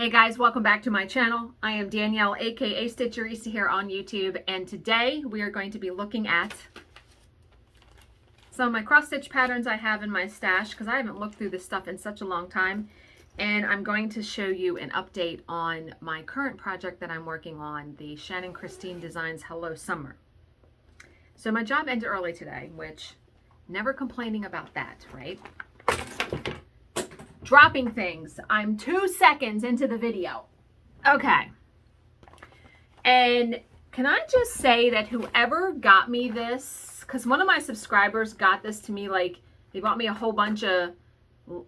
Hey guys, welcome back to my channel. I am Danielle, aka Stitcherista here on YouTube, and today we are going to be looking at some of my cross stitch patterns I have in my stash because I haven't looked through this stuff in such a long time. And I'm going to show you an update on my current project that I'm working on, the Shannon Christine Designs Hello Summer. So my job ended early today, which never complaining about that, right? Dropping things. I'm 2 seconds into the video. Okay. And can I just say that whoever got me this, because one of my subscribers got this to me, like they bought me a whole bunch of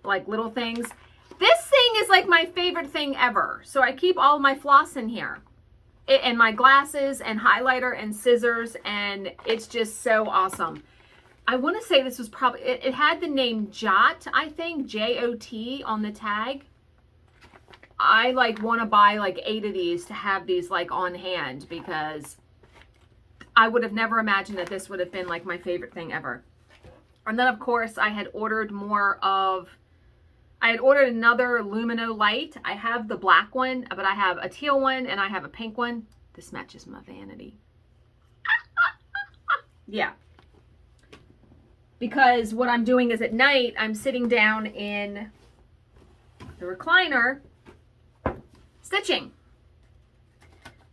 like little things. This thing is like my favorite thing ever. So I keep all my floss in here. And my glasses and highlighter and scissors, and it's just so awesome. I want to say this was probably, it had the name Jot, I think, J-O-T on the tag. I like want to buy like 8 of these to have these like on hand because I would have never imagined that this would have been like my favorite thing ever. And then of course I had ordered I had ordered another Lumino light. I have the black one, but I have a teal one and I have a pink one. This matches my vanity. Yeah. Because what I'm doing is at night, I'm sitting down in the recliner stitching.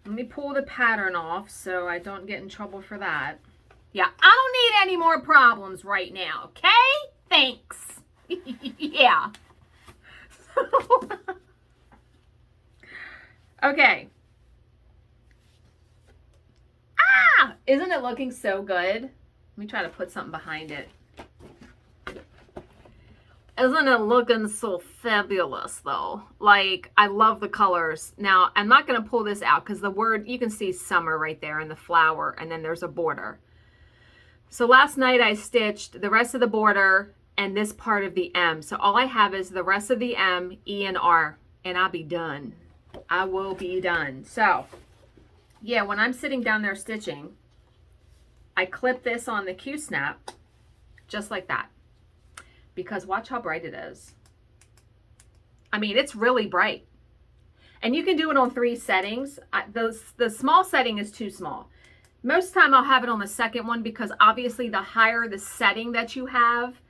Let me pull the pattern off so I don't get in trouble for that. Yeah, I don't need any more problems right now, okay? Thanks. Yeah. Okay. Ah! Isn't it looking so good? Let me try to put something behind it. Isn't it looking so fabulous though? Like, I love the colors. Now, I'm not going to pull this out because the word, you can see summer right there in the flower, and then there's a border. So last night I stitched the rest of the border and this part of the M. So all I have is the rest of the M, E, and R, and I'll be done. I will be done. So, yeah, when I'm sitting down there stitching, I clip this on the Q-snap just like that. Because watch how bright it is. I mean, it's really bright. And you can do it on 3 settings. The small setting is too small. Most of the time I'll have it on the second one because obviously the higher the setting that you have,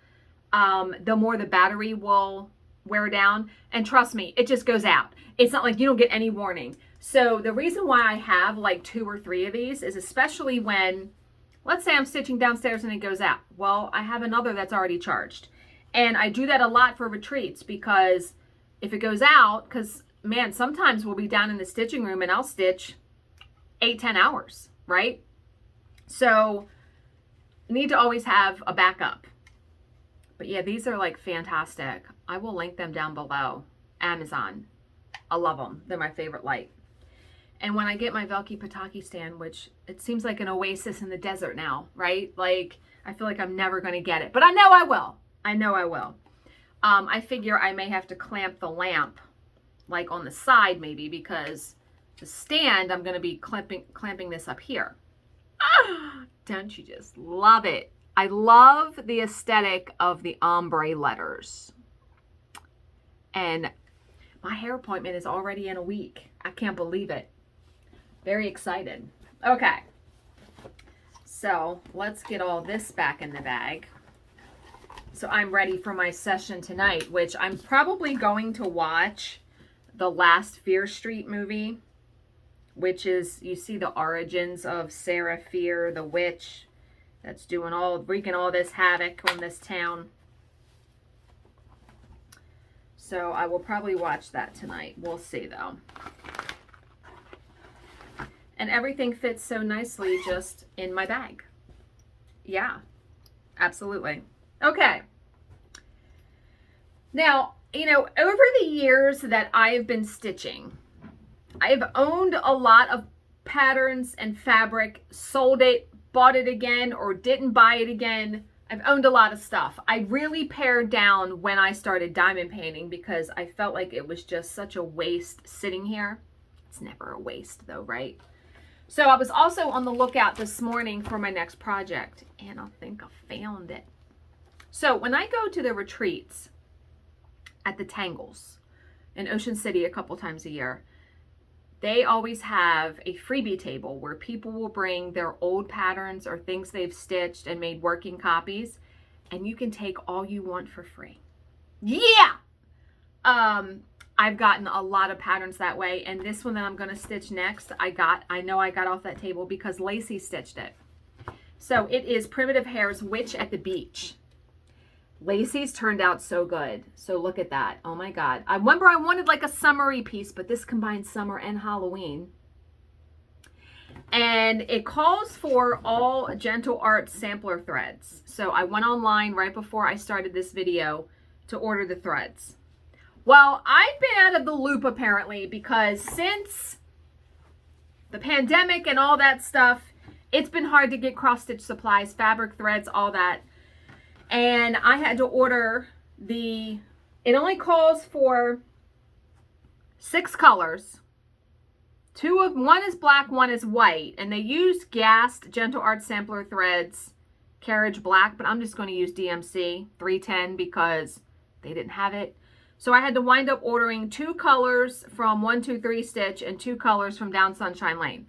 the more the battery will wear down. And trust me, it just goes out. It's not like you don't get any warning. So the reason why I have like 2 or 3 of these is especially when, let's say I'm stitching downstairs and it goes out. Well, I have another that's already charged. And I do that a lot for retreats because if it goes out, because man, sometimes we'll be down in the stitching room and I'll stitch 8-10 hours, right? So you need to always have a backup. But yeah, these are like fantastic. I will link them down below. Amazon. I love them. They're my favorite light. And when I get my Velky Pataki stand, which it seems like an oasis in the desert now, right? Like, I feel like I'm never going to get it. But I know I will. I know I will. I figure I may have to clamp the lamp, like on the side maybe, because the stand, I'm going to be clamping this up here. Ah, don't you just love it? I love the aesthetic of the ombre letters. And my hair appointment is already in a week. I can't believe it. Very excited. Okay. So let's get all this back in the bag. So I'm ready for my session tonight, which I'm probably going to watch the last Fear Street movie, which is, you see the origins of Sarah Fear, the witch that's wreaking all this havoc on this town. So I will probably watch that tonight. We'll see though. And everything fits so nicely just in my bag. Yeah, absolutely. Okay. Now, you know, over the years that I have been stitching, I've owned a lot of patterns and fabric, sold it, bought it again, or didn't buy it again. I've owned a lot of stuff. I really pared down when I started diamond painting because I felt like it was just such a waste sitting here. It's never a waste though, right? So I was also on the lookout this morning for my next project, and I think I found it. So when I go to the retreats at the Tangles, in Ocean City a couple times a year. They always have a freebie table where people will bring their old patterns or things they've stitched and made working copies, and you can take all you want for free. Yeah! I've gotten a lot of patterns that way, and this one that I'm going to stitch next, I know I got off that table because Lacey stitched it. So it is Primitive Hair's Witch at the Beach. Lacey's turned out so good. So look at that. Oh my God. I remember I wanted like a summery piece, but this combines summer and Halloween. And it calls for all Gentle Art sampler threads. So I went online right before I started this video to order the threads. Well, I've been out of the loop apparently because since the pandemic and all that stuff, it's been hard to get cross-stitch supplies, fabric, threads, all that. And I had to order it only calls for 6 colors. One is black, one is white. And they used Gast Gentle Art Sampler Threads, Carriage Black, but I'm just going to use DMC 310 because they didn't have it. So I had to wind up ordering 2 colors from 123 Stitch and 2 colors from Down Sunshine Lane.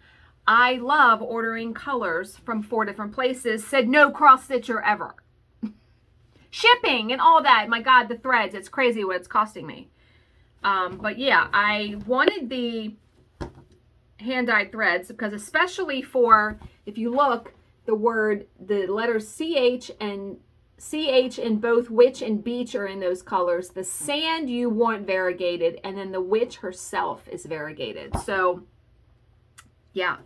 I love ordering colors from 4 different places. Said no cross-stitcher ever. Shipping and all that. My God, the threads. It's crazy what it's costing me. But yeah, I wanted the hand-dyed threads because especially for, if you look, the letters CH in both witch and beach are in those colors. The sand you want variegated, and then the witch herself is variegated. So yeah.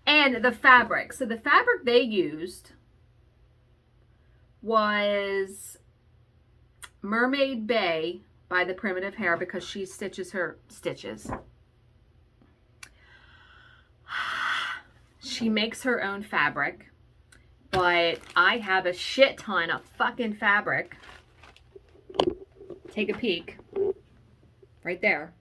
And the fabric. So the fabric they used was Mermaid Bay by the Primitive Hair because she stitches her stitches. She makes her own fabric, but I have a shit ton of fucking fabric. Take a peek. Right there.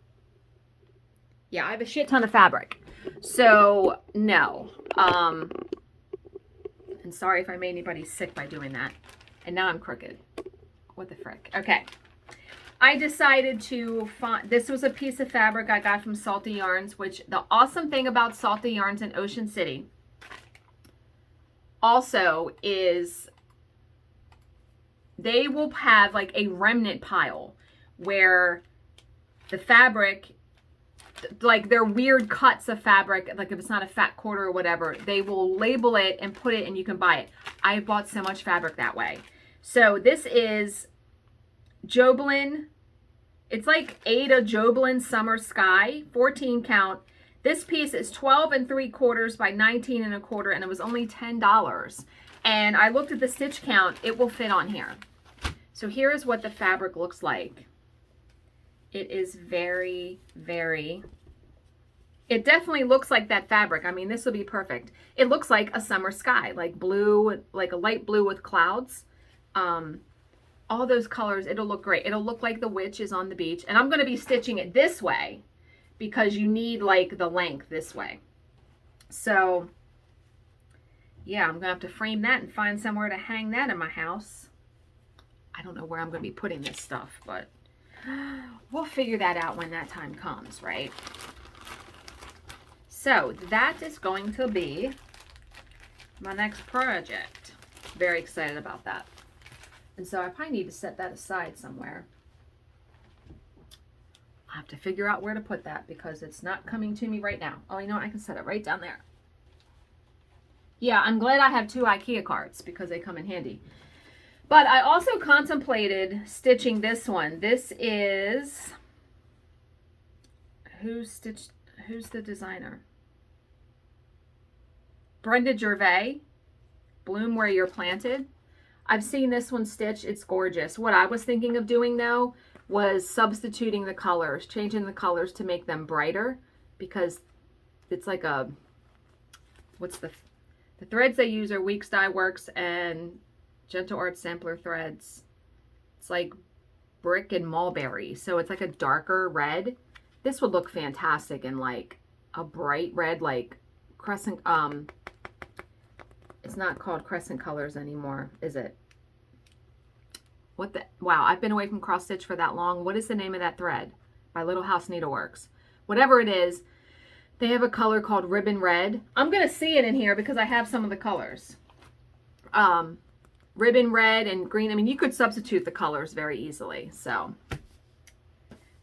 Yeah, I have a shit ton of fabric. So, no. And sorry if I made anybody sick by doing that. And now I'm crooked. What the frick? Okay. I decided to find, this was a piece of fabric I got from Salty Yarns, which the awesome thing about Salty Yarns in Ocean City also is they will have like a remnant pile where the fabric, like their weird cuts of fabric, like if it's not a fat quarter or whatever, they will label it and put it and you can buy it. I bought so much fabric that way. So this is Jobelan. It's like Ada Jobelan Summer Sky, 14 count. This piece is 12 3/4 by 19 1/4, and it was only $10. And I looked at the stitch count. It will fit on here. So here is what the fabric looks like. It is very, very, it definitely looks like that fabric. I mean, this will be perfect. It looks like a summer sky, like blue, like a light blue with clouds. All those colors, it'll look great. It'll look like the witch is on the beach. And I'm going to be stitching it this way because you need like the length this way. So yeah, I'm going to have to frame that and find somewhere to hang that in my house. I don't know where I'm going to be putting this stuff, but we'll figure that out when that time comes, right? So that is going to be my next project. Very excited about that. And so I probably need to set that aside somewhere. I have to figure out where to put that because it's not coming to me right now. Oh, you know what? I can set it right down there. Yeah, I'm glad I have 2 IKEA carts because they come in handy. But I also contemplated stitching this one. This is, who's the designer? Brenda Gervais, Bloom Where You're Planted. I've seen this one stitched. It's gorgeous. What I was thinking of doing though was substituting the colors, changing the colors to make them brighter because it's like a, the threads they use are Weeks Dye Works and Gentle Art Sampler threads. It's like brick and mulberry, so it's like a darker red. This would look fantastic in like a bright red, like crescent. It's not called Crescent Colors anymore, is it? What the? Wow, I've been away from cross stitch for that long. What is the name of that thread? by Little House Needleworks. Whatever it is, they have a color called Ribbon Red. I'm going to see it in here because I have some of the colors. Ribbon Red and green. I mean, you could substitute the colors very easily. So,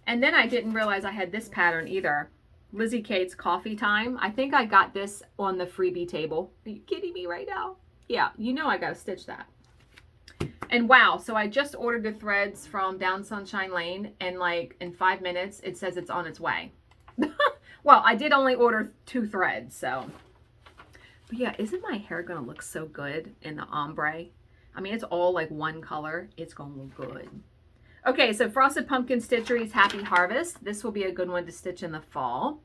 and then I didn't realize I had this pattern either. Lizzie Kate's Coffee Time. I think I got this on the freebie table. Are you kidding me right now? Yeah, you know I got to stitch that. And wow, so I just ordered the threads from Down Sunshine Lane, and like in 5 minutes, it says it's on its way. Well, I did only order 2 threads, so. But yeah, isn't my hair going to look so good in the ombre? I mean, it's all like one color. It's going to look good. Okay, so Frosted Pumpkin Stitchery's Happy Harvest. This will be a good one to stitch in the fall.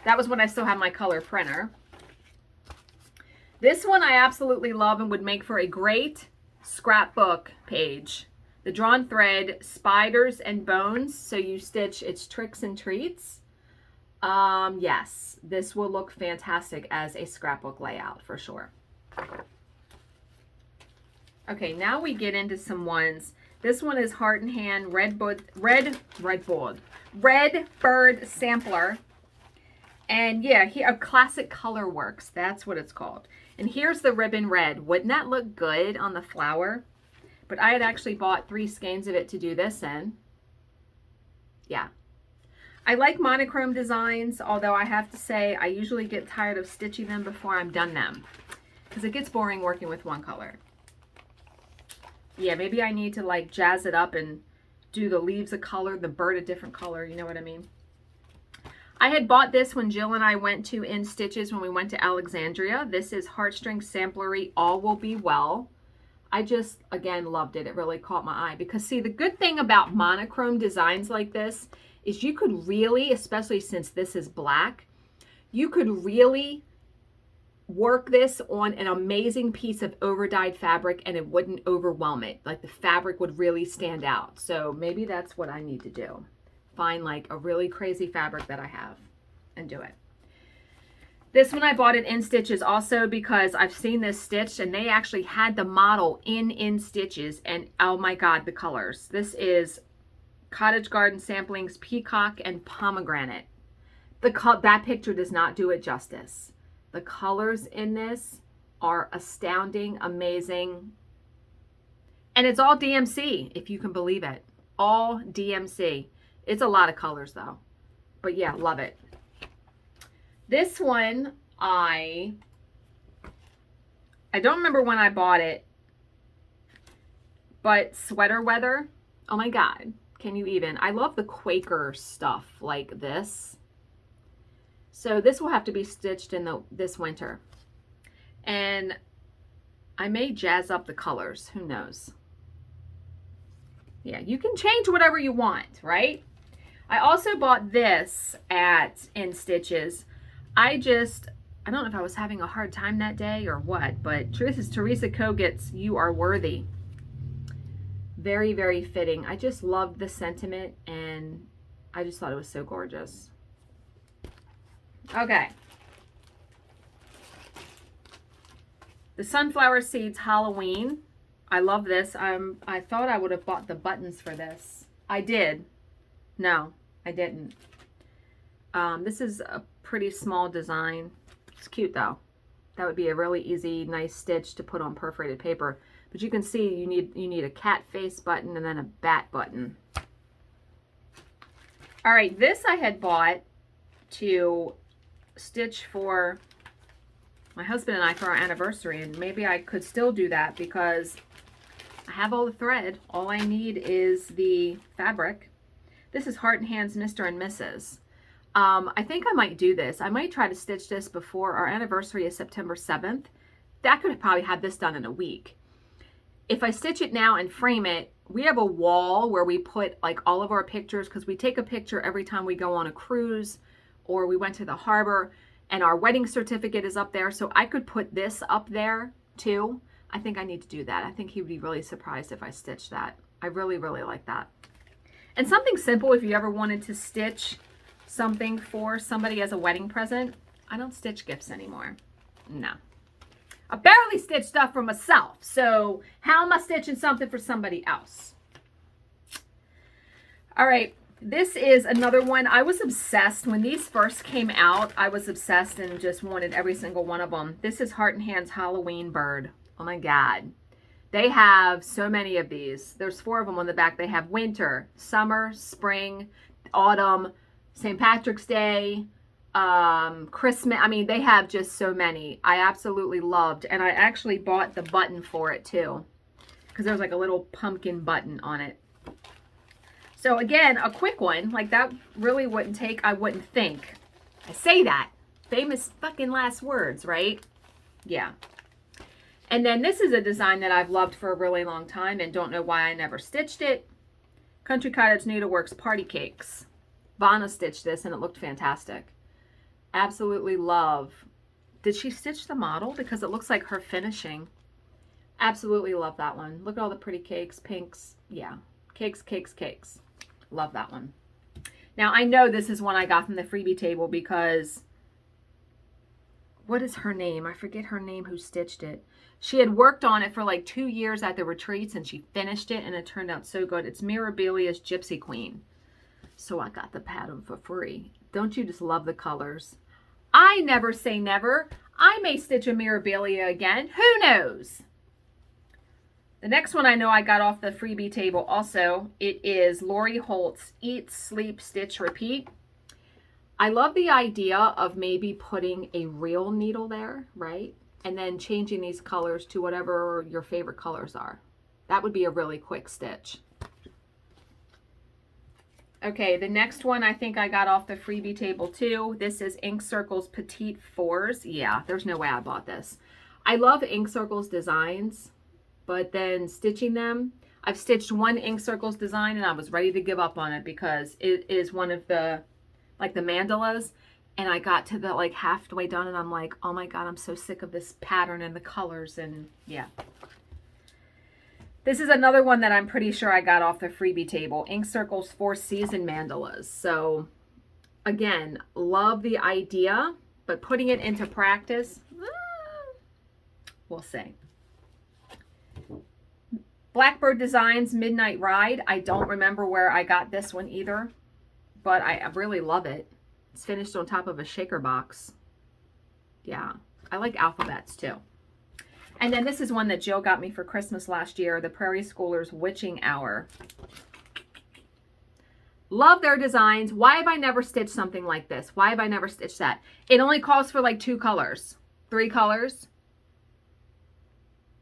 That was when I still had my color printer. This one I absolutely love and would make for a great scrapbook page. The Drawn Thread, Spiders and Bones. So you stitch its tricks and treats. Yes, this will look fantastic as a scrapbook layout for sure. Okay, now we get into some ones. This one is Heart and Hand Red Bird Sampler. And yeah, a classic color works. That's what it's called. And here's the Ribbon Red. Wouldn't that look good on the flower? But I had actually bought 3 skeins of it to do this in. Yeah. I like monochrome designs, although I have to say I usually get tired of stitching them before I'm done them, because it gets boring working with one color. Yeah, maybe I need to like jazz it up and do the leaves a color, the bird a different color, you know what I mean? I had bought this when Jill and I went to In Stitches when we went to Alexandria. This is Heartstring Samplery All Will Be Well. I just, again, loved it. It really caught my eye because, see, the good thing about monochrome designs like this is you could really, especially since this is black, you could really work this on an amazing piece of over-dyed fabric and it wouldn't overwhelm it. Like the fabric would really stand out. So maybe that's what I need to do. Find like a really crazy fabric that I have and do it. This one I bought at In Stitches also because I've seen this stitched and they actually had the model in Stitches, and oh my God, the colors. This is Cottage Garden Samplings Peacock and Pomegranate. That picture does not do it justice. The colors in this are astounding, amazing. And it's all DMC, if you can believe it. All DMC. It's a lot of colors though. But yeah, love it. This one, I don't remember when I bought it, but Sweater Weather, oh my God, can you even? I love the Quaker stuff like this. So this will have to be stitched in this winter. And I may jazz up the colors, who knows? Yeah, you can change whatever you want, right? I also bought this at In Stitches. I don't know if I was having a hard time that day or what, but this is Teresa Kogut's You Are Worthy. Very, very fitting. I just loved the sentiment and I just thought it was so gorgeous. Okay. The Sunflower Seeds Halloween. I love this. I thought I would have bought the buttons for this. I did. No, I didn't. This is a pretty small design. It's cute though. That would be a really easy, nice stitch to put on perforated paper. But you can see you need a cat face button and then a bat button. All right, this I had bought to stitch for my husband and I for our anniversary, and maybe I could still do that because I have all the thread. All I need is the fabric. This is Heart and Hands Mr. and Mrs. I think I might do this. I might try to stitch this before our anniversary is September 7th. That could probably have this done in a week. If I stitch it now and frame it, we have a wall where we put like all of our pictures, because we take a picture every time we go on a cruise or we went to the harbor, and our wedding certificate is up there. So I could put this up there too. I think I need to do that. I think he would be really surprised if I stitched that. I really, really like that. And something simple, if you ever wanted to stitch something for somebody as a wedding present. I don't stitch gifts anymore. No. I barely stitch stuff for myself. So how am I stitching something for somebody else? All right. This is another one. I was obsessed when these first came out. I was obsessed and just wanted every single one of them. This is Heart and Hands Halloween Bird. Oh my God. They have so many of these. There's 4 of them on the back. They have winter, summer, spring, autumn, St. Patrick's Day, Christmas. I mean, they have just so many. I absolutely loved, and I actually bought the button for it too, because there's like a little pumpkin button on it. So again, a quick one, like that really wouldn't take, I wouldn't think. I say that. Famous fucking last words, right? Yeah. And then this is a design that I've loved for a really long time and don't know why I never stitched it. Country Cottage Needleworks Party Cakes. Vanna stitched this and it looked fantastic. Absolutely love. Did she stitch the model? Because it looks like her finishing. Absolutely love that one. Look at all the pretty cakes, pinks. Yeah. Cakes, cakes, cakes. Love that one. Now, I know this is one I got from the freebie table because, what is her name? I forget her name who stitched it. She had worked on it for like 2 years at the retreats and she finished it and it turned out so good. It's Mirabilia's Gypsy Queen. So I got the pattern for free. Don't you just love the colors? I never say never. I may stitch a Mirabilia again. Who knows? The next one I know I got off the freebie table also, it is Lori Holt's Eat, Sleep, Stitch, Repeat. I love the idea of maybe putting a real needle there, right? And then changing these colors to whatever your favorite colors are. That would be a really quick stitch. Okay, the next one I think I got off the freebie table too. This is Ink Circles Petite Fours. Yeah, there's no way I bought this. I love Ink Circles designs. But then stitching them, I've stitched one Ink Circles design and I was ready to give up on it because it is one of the, like the mandalas. And I got to the like halfway done and I'm like, oh my God, I'm so sick of this pattern and the colors and yeah. This is another one that I'm pretty sure I got off the freebie table. Ink Circles 4 Season Mandalas. So again, love the idea, but putting it into practice, we'll see. Blackbird Designs Midnight Ride. I don't remember where I got this one either, but I really love it. It's finished on top of a shaker box. Yeah, I like alphabets too. And then this is one that Jill got me for Christmas last year, the Prairie Schoolers Witching Hour. Love their designs. Why have I never stitched something like this? Why have I never stitched that? It only calls for like 2 colors, 3 colors.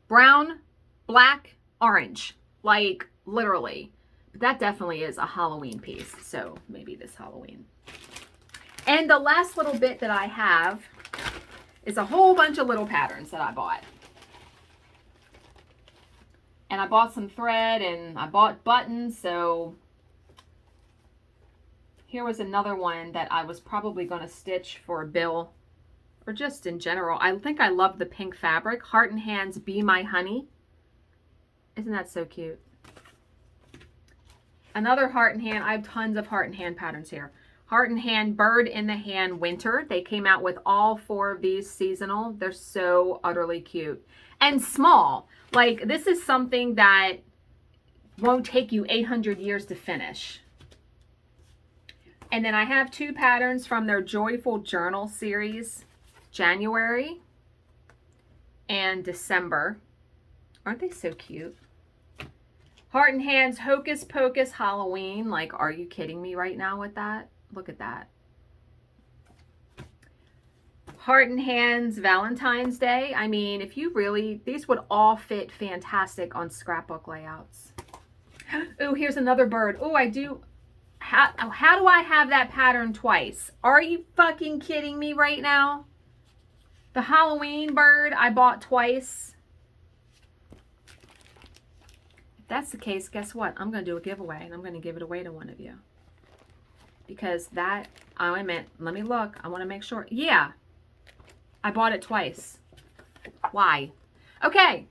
Brown, black, orange, like literally. But that definitely is a Halloween piece, so maybe this Halloween. And the last little bit that I have is a whole bunch of little patterns that I bought. And I bought some thread and I bought buttons, so here was another one that I was probably going to stitch for a bill or just in general. I think I love the pink fabric. Heart and Hands Be My Honey. Isn't that so cute? Another Heart and Hand. I have tons of Heart and Hand patterns here. Heart and Hand Bird in the Hand Winter. They came out with all 4 of these seasonal. They're so utterly cute. And small. Like, this is something that won't take you 800 years to finish. And then I have 2 patterns from their Joyful Journal series. January and December. Aren't they so cute? Heart and Hands Hocus Pocus Halloween. Like, are you kidding me right now with that? Look at that. Heart and Hands Valentine's Day. I mean, if you really, these would all fit fantastic on scrapbook layouts. Oh, here's another bird. Oh, I do. How do I have that pattern twice? Are you fucking kidding me right now? The Halloween bird I bought twice. If that's the case, guess what? I'm going to do a giveaway and I'm going to give it away to one of you. Because that, oh, I meant, let me look. I want to make sure. Yeah, I bought it twice. Why? Okay.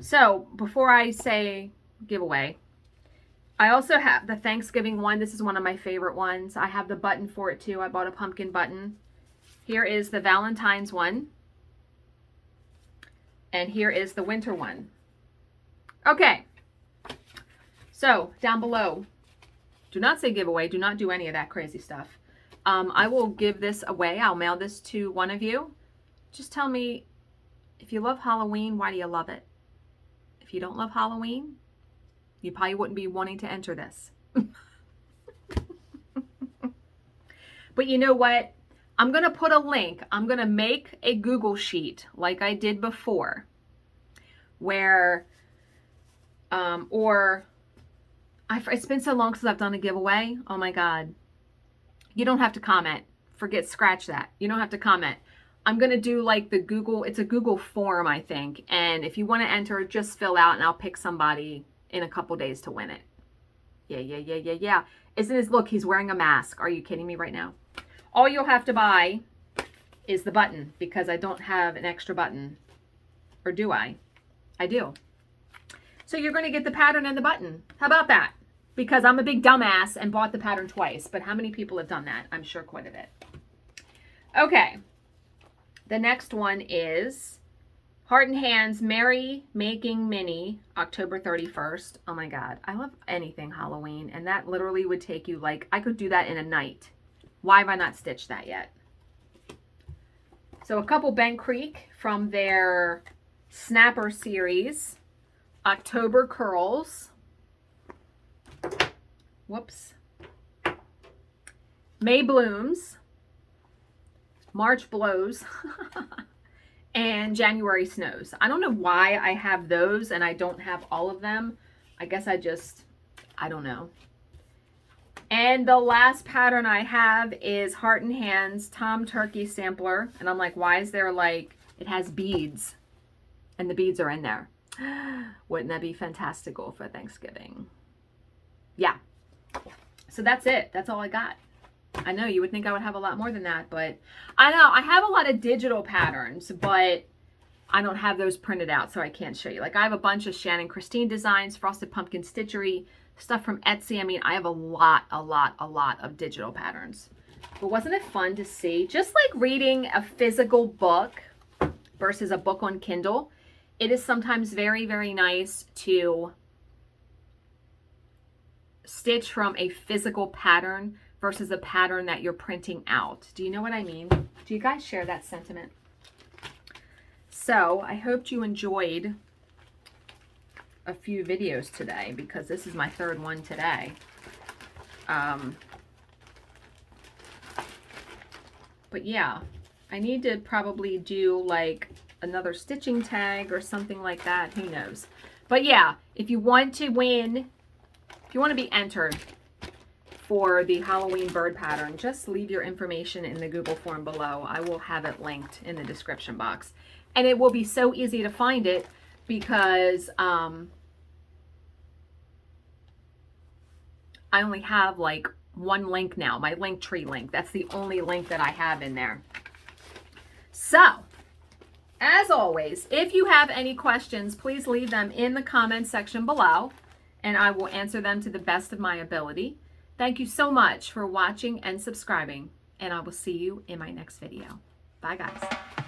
So before I say giveaway, I also have the Thanksgiving one. This is one of my favorite ones. I have the button for it too. I bought a pumpkin button. Here is the Valentine's one. And here is the winter one. Okay. So down below, Do not say giveaway. Do not do any of that crazy stuff. I will give this away. I'll mail this to one of you. Just tell me, if you love Halloween, why do you love it? If you don't love Halloween, you probably wouldn't be wanting to enter this. But you know what? I'm going to put a link. I'm going to make a Google sheet like I did before, where, it's been so long since I've done a giveaway. Oh my God. You don't have to comment. Scratch that. You don't have to comment. I'm going to do like the Google, it's a Google form, I think. And if you want to enter, just fill out and I'll pick somebody in a couple days to win it. Yeah. Isn't his, look, he's wearing a mask. Are you kidding me right now? All you'll have to buy is the button, because I don't have an extra button. Or do I? I do. So you're going to get the pattern and the button. How about that? Because I'm a big dumbass and bought the pattern twice. But how many people have done that? I'm sure quite a bit. Okay. The next one is Heart and Hands Merry Making Mini, October 31st. Oh my God. I love anything Halloween. And that literally would take you like, I could do that in a night. Why have I not stitched that yet? So a couple Bent Creek from their Snapper series. October Curls. Whoops. May Blooms. March Blows. And January Snows. I don't know why I have those and I don't have all of them. I guess I don't know. And the last pattern I have is Heart and Hands Tom Turkey Sampler. And I'm like, why is there like, it has beads. And the beads are in there. Wouldn't that be fantastical for Thanksgiving? Yeah. So that's it. That's all I got. I know you would think I would have a lot more than that, but I know I have a lot of digital patterns, but I don't have those printed out, so I can't show you. Like I have a bunch of Shannon Christine designs, Frosted Pumpkin Stitchery, stuff from Etsy. I mean, I have a lot of digital patterns. But wasn't it fun to see? Just like reading a physical book versus a book on Kindle, it is sometimes very, very nice to stitch from a physical pattern versus a pattern that you're printing out. Do you know what I mean? Do you guys share that sentiment? So I hope you enjoyed a few videos today, because this is my third one today. But yeah, I need to probably do like another stitching tag or something like that. Who knows? But yeah, if you want to win, if you want to be entered for the Halloween bird pattern, just leave your information in the Google form below. I will have it linked in the description box. And it will be so easy to find it because I only have like one link now, my Linktree link. That's the only link that I have in there. So, as always, if you have any questions, please leave them in the comments section below, and I will answer them to the best of my ability. Thank you so much for watching and subscribing, and I will see you in my next video. Bye, guys.